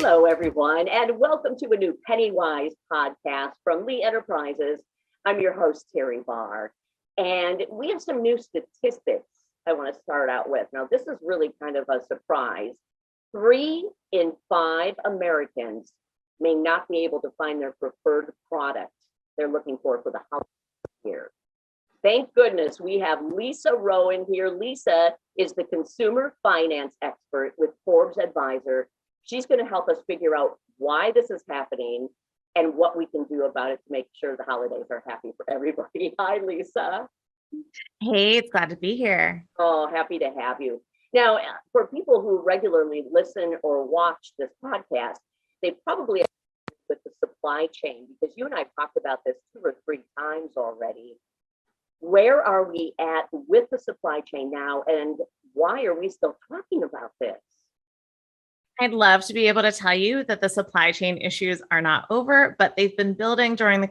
Hello, everyone, and welcome to a new PennyWise podcast from Lee Enterprises. I'm your host, Terry Barr, and we have some new statistics I want to start out with. Now, this is really kind of a surprise. 3 in 5 Americans may not be able to find their preferred product they're looking for the holiday year. Thank goodness we have Lisa Rowan here. Lisa is the consumer finance expert with Forbes Advisor. She's going to help us figure out why this is happening and what we can do about it to make sure the holidays are happy for everybody. Hi, Lisa. Hey, it's glad to be here. Oh, happy to have you. Now, for people who regularly listen or watch this podcast, they probably have with the supply chain, because you and I talked about this 2 or 3 times already. Where are we at with the supply chain now, and why are we still talking about this? I'd love to be able to tell you that the supply chain issues are not over, but they've been building during the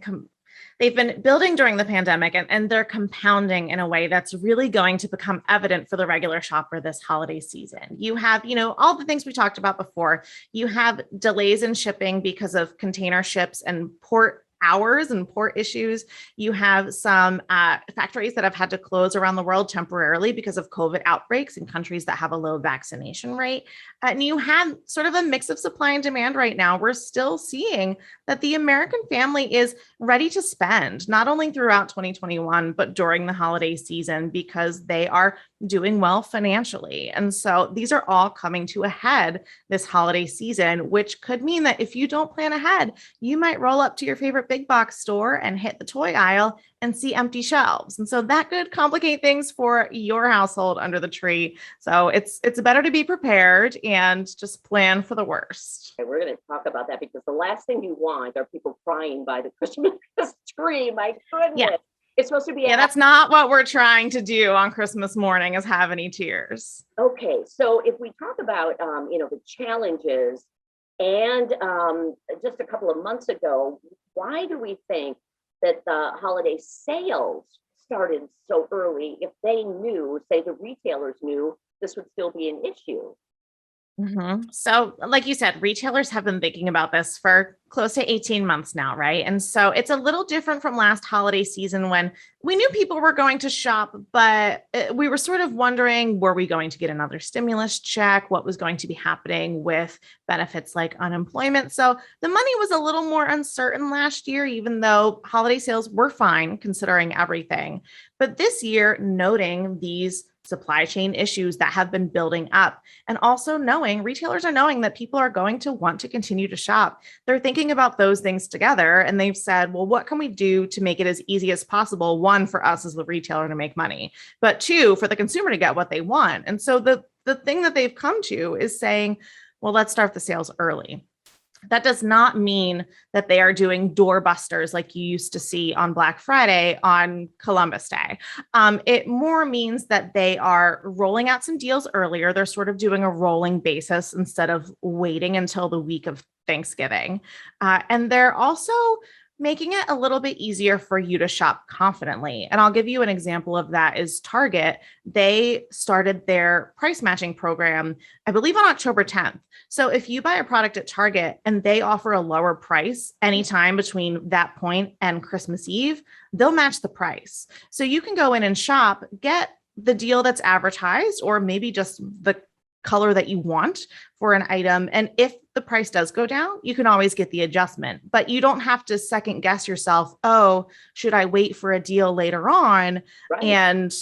pandemic, and they're compounding in a way that's really going to become evident for the regular shopper this holiday season. You have, all the things we talked about before. You have delays in shipping because of container ships and port hours and port issues. You have some factories that have had to close around the world temporarily because of COVID outbreaks in countries that have a low vaccination rate. And you have sort of a mix of supply and demand right now. We're still seeing that the American family is ready to spend, not only throughout 2021, but during the holiday season, because they are doing well financially. And so these are all coming to a head this holiday season, which could mean that if you don't plan ahead, you might roll up to your favorite big box store and hit the toy aisle and see empty shelves. And so that could complicate things for your household under the tree. So it's better to be prepared and just plan for the worst. Okay, we're going to talk about that, because the last thing you want are people crying by the Christmas tree. My goodness. Yeah. It's supposed to be. Yeah, that's not what we're trying to do on Christmas morning, is have any tears. Okay, so if we talk about, the challenges, and just a couple of months ago, why do we think that the holiday sales started so early if they knew, say the retailers knew, this would still be an issue? Mm-hmm. So, like you said, retailers have been thinking about this for close to 18 months now, right? And so it's a little different from last holiday season when we knew people were going to shop, but we were sort of wondering, were we going to get another stimulus check? What was going to be happening with benefits like unemployment? So the money was a little more uncertain last year, even though holiday sales were fine considering everything. But this year, noting these supply chain issues that have been building up, and also retailers are knowing that people are going to want to continue to shop. They're thinking about those things together, and they've said, well, what can we do to make it as easy as possible? 1, for us as the retailer to make money, but 2, for the consumer to get what they want. And so the thing that they've come to is saying, well, let's start the sales early. That does not mean that they are doing doorbusters like you used to see on Black Friday on Columbus Day. It more means that they are rolling out some deals earlier. They're sort of doing a rolling basis instead of waiting until the week of Thanksgiving. And they're also making it a little bit easier for you to shop confidently. And I'll give you an example of that is Target. They started their price matching program, I believe, on October 10th. So if you buy a product at Target and they offer a lower price anytime between that point and Christmas Eve, they'll match the price. So you can go in and shop, get the deal that's advertised, or maybe just the color that you want for an item. And if the price does go down, you can always get the adjustment, but you don't have to second guess yourself. Oh, should I wait for a deal later on? Right. And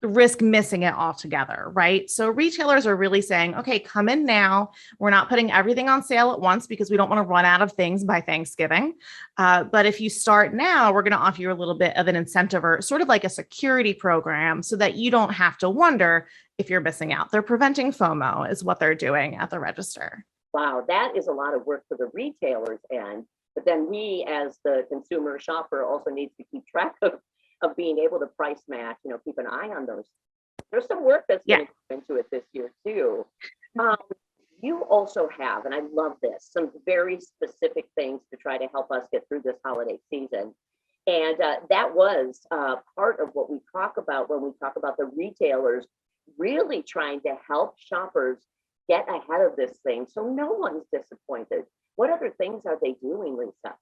risk missing it altogether, right? So retailers are really saying, okay, come in now. We're not putting everything on sale at once because we don't want to run out of things by Thanksgiving. But if you start now, we're going to offer you a little bit of an incentive, or sort of like a security program, so that you don't have to wonder if you're missing out. They're preventing FOMO is what they're doing at the register. Wow, that is a lot of work for the retailers end. But then we, as the consumer shopper, also needs to keep track of being able to price match, keep an eye on those. There's some work that's going to go into it this year too. You also have, and I love this, some very specific things to try to help us get through this holiday season. And that was part of what we talk about when we talk about the retailers really trying to help shoppers get ahead of this thing so no one's disappointed? What other things are they doing, Lisa?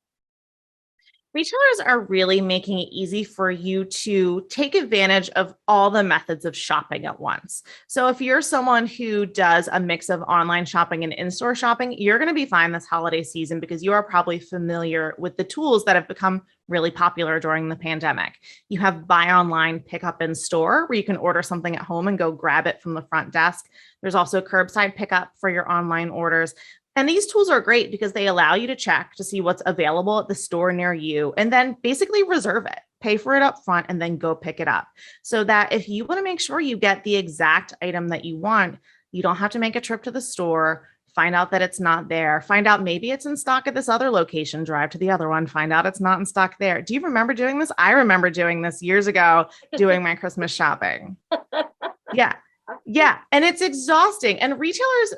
Retailers are really making it easy for you to take advantage of all the methods of shopping at once. So if you're someone who does a mix of online shopping and in-store shopping, you're going to be fine this holiday season because you are probably familiar with the tools that have become really popular during the pandemic. You have buy online, pick up in store, where you can order something at home and go grab it from the front desk. There's also curbside pickup for your online orders. And these tools are great because they allow you to check to see what's available at the store near you and then basically reserve it, pay for it up front, and then go pick it up. So that if you want to make sure you get the exact item that you want, you don't have to make a trip to the store, find out that it's not there, find out maybe it's in stock at this other location, drive to the other one, find out it's not in stock there. Do you remember doing this? I remember doing this years ago, doing my Christmas shopping. Yeah. Yeah. And it's exhausting. And retailers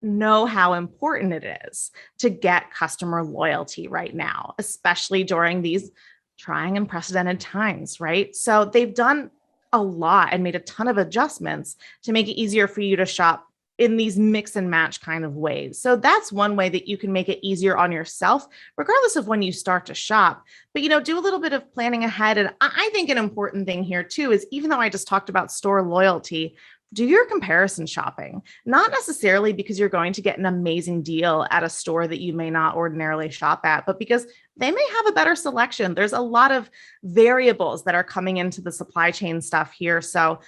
know how important it is to get customer loyalty right now, especially during these trying and unprecedented times, right? So they've done a lot and made a ton of adjustments to make it easier for you to shop in these mix and match kind of ways. So that's one way that you can make it easier on yourself, regardless of when you start to shop. But, do a little bit of planning ahead. And I think an important thing here too is, even though I just talked about store loyalty, do your comparison shopping, not necessarily because you're going to get an amazing deal at a store that you may not ordinarily shop at, but because they may have a better selection. There's a lot of variables that are coming into the supply chain stuff here. So,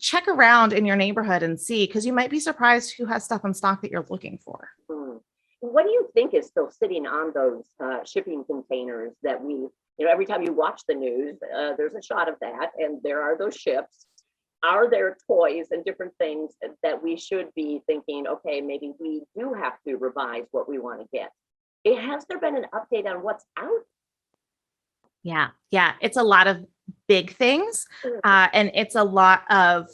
check around in your neighborhood and see, because you might be surprised who has stuff in stock that you're looking for. What do you think is still sitting on those shipping containers that every time you watch the news, there's a shot of that, and there are those ships. Are there toys and different things that we should be thinking, okay, maybe we do have to revise what we want to get? Has there been an update on what's out? Yeah. It's a lot of big things, and it's a lot of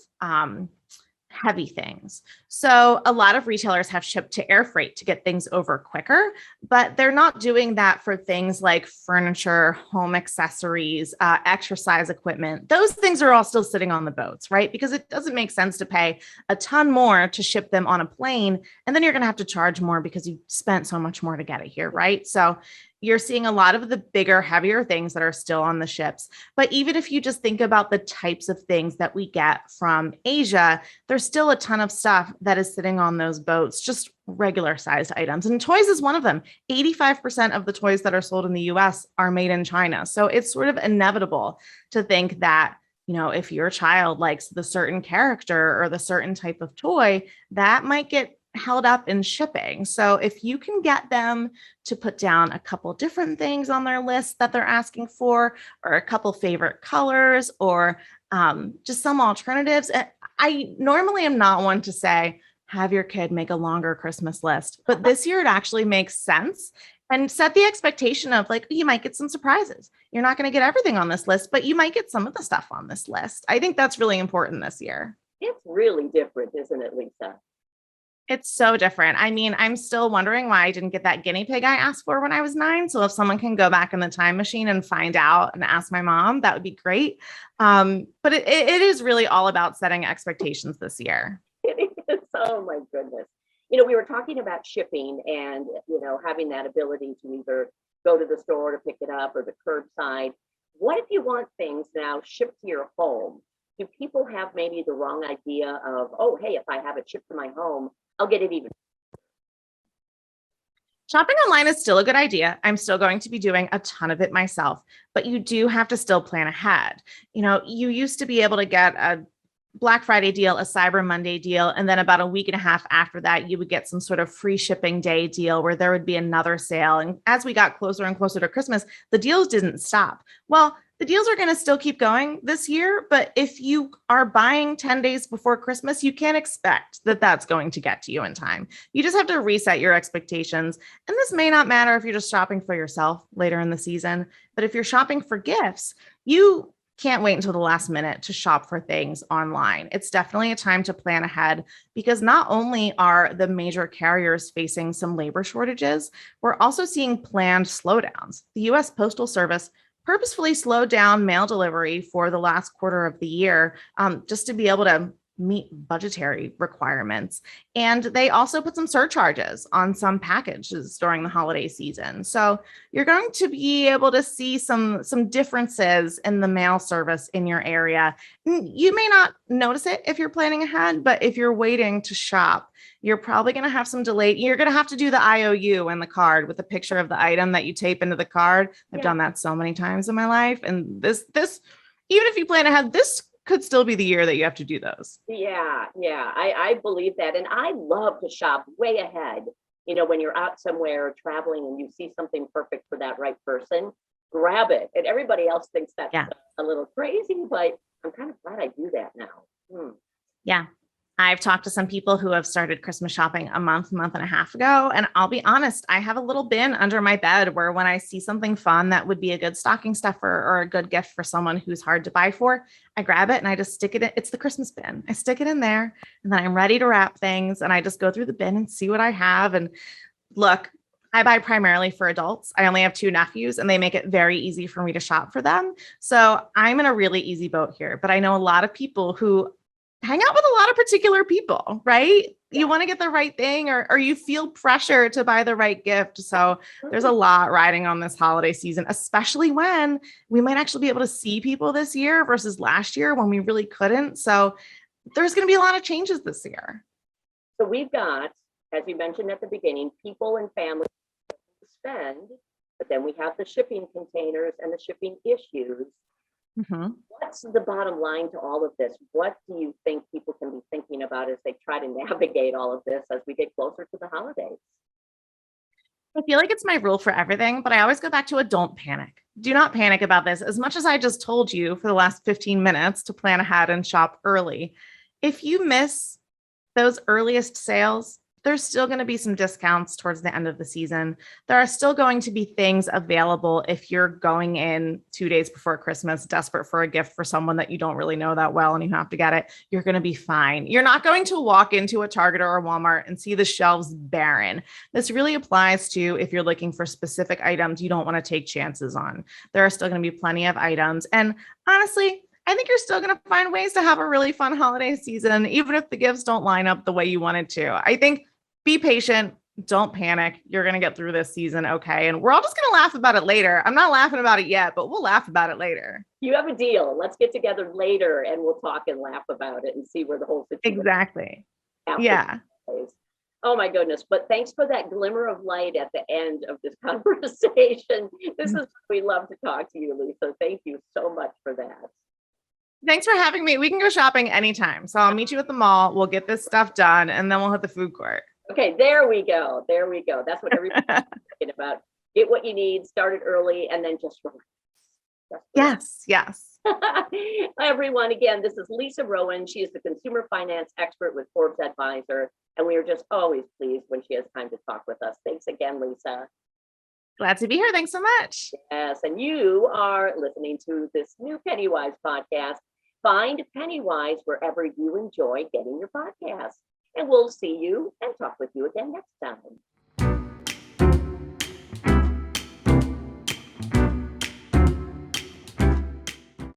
heavy things. So a lot of retailers have shipped to air freight to get things over quicker, but they're not doing that for things like furniture, home accessories, exercise equipment. Those things are all still sitting on the boats, right? Because it doesn't make sense to pay a ton more to ship them on a plane, and then you're going to have to charge more because you spent so much more to get it here, right? So you're seeing a lot of the bigger, heavier things that are still on the ships. But even if you just think about the types of things that we get from Asia, there's still a ton of stuff that is sitting on those boats, just regular sized items. And toys is one of them. 85% of the toys that are sold in the US are made in China. So it's sort of inevitable to think that, if your child likes the certain character or the certain type of toy, that might get held up in shipping. So if you can get them to put down a couple different things on their list that they're asking for, or a couple favorite colors, or just some alternatives. I normally am not one to say, have your kid make a longer Christmas list, but this year it actually makes sense. And set the expectation of, like, you might get some surprises. You're not going to get everything on this list, but you might get some of the stuff on this list. I think that's really important this year. It's really different, isn't it, Lisa? It's so different. I mean, I'm still wondering why I didn't get that guinea pig I asked for when I was 9. So if someone can go back in the time machine and find out and ask my mom, that would be great. But it is really all about setting expectations this year. It is. Oh my goodness. We were talking about shipping and, having that ability to either go to the store to pick it up or the curbside. What if you want things now shipped to your home? Do people have maybe the wrong idea of, oh, hey, if I have it shipped to my home, I'll get it even? Shopping online is still a good idea. I'm still going to be doing a ton of it myself, but you do have to still plan ahead. You used to be able to get a Black Friday deal, a Cyber Monday deal, and then about a week and a half after that, you would get some sort of free shipping day deal where there would be another sale. And as we got closer and closer to Christmas, the deals didn't stop. Well, the deals are going to still keep going this year, but if you are buying 10 days before Christmas, you can't expect that that's going to get to you in time. You just have to reset your expectations. And this may not matter if you're just shopping for yourself later in the season, but if you're shopping for gifts, you can't wait until the last minute to shop for things online. It's definitely a time to plan ahead, because not only are the major carriers facing some labor shortages, we're also seeing planned slowdowns. The US Postal Service purposefully slowed down mail delivery for the last quarter of the year, just to be able to meet budgetary requirements. And they also put some surcharges on some packages during the holiday season. So you're going to be able to see some differences in the mail service in your area. You may not notice it if you're planning ahead, but if you're waiting to shop, you're probably going to have some delay. You're going to have to do the IOU in the card with a picture of the item that you tape into the card. I've done that so many times in my life. And this, even if you plan ahead, this could still be the year that you have to do those. Yeah, I believe that. And I love to shop way ahead. You know, when you're out somewhere traveling and you see something perfect for that right person, grab it. And everybody else thinks that's a little crazy, but I'm kind of glad I do that now. Yeah. I've talked to some people who have started Christmas shopping a month and a half ago. And I'll be honest, I have a little bin under my bed where when I see something fun that would be a good stocking stuffer or a good gift for someone who's hard to buy for, I grab it and I just stick it in. It's the Christmas bin. I stick it in there and then I'm ready to wrap things. And I just go through the bin and see what I have. And look, I buy primarily for adults. I only have 2 nephews and they make it very easy for me to shop for them. So I'm in a really easy boat here, but I know a lot of people who hang out with a lot of particular people, right? You want to get the right thing or you feel pressure to buy the right gift. So there's a lot riding on this holiday season, especially when we might actually be able to see people this year versus last year when we really couldn't. So there's going to be a lot of changes this year. So we've got, as you mentioned at the beginning, people and families to spend, but then we have the shipping containers and the shipping issues. What's the bottom line to all of this? What do you think people can be thinking about as they try to navigate all of this as we get closer to the holidays? I feel like it's my rule for everything, but I always go back to a don't panic. Do not panic about this. As much as I just told you for the last 15 minutes to plan ahead and shop early, if you miss those earliest sales, there's still going to be some discounts towards the end of the season. There are still going to be things available if you're going in 2 days before Christmas, desperate for a gift for someone that you don't really know that well and you have to get it. You're going to be fine. You're not going to walk into a Target or a Walmart and see the shelves barren. This really applies to if you're looking for specific items you don't want to take chances on. There are still going to be plenty of items. And honestly, I think you're still going to find ways to have a really fun holiday season, even if the gifts don't line up the way you wanted to. I think be patient. Don't panic. You're going to get through this season. Okay. And we're all just going to laugh about it later. I'm not laughing about it yet, but we'll laugh about it later. You have a deal. Let's get together later and we'll talk and laugh about it and see where the whole situation Exactly. Yeah. Oh my goodness. But thanks for that glimmer of light at the end of this conversation. This is what we love to talk to you, Lisa. Thank you so much for that. Thanks for having me. We can go shopping anytime. So I'll meet you at the mall. We'll get this stuff done and then we'll hit the food court. Okay, there we go. There we go. That's what everybody's talking about. Get what you need, start it early, and then just relax. Yes. Hi, everyone. Again, this is Lisa Rowan. She is the consumer finance expert with Forbes Advisor, and we are just always pleased when she has time to talk with us. Thanks again, Lisa. Glad to be here. Thanks so much. Yes, and you are listening to this new PennyWise podcast. Find PennyWise wherever you enjoy getting your podcasts. And we'll see you and talk with you again next time.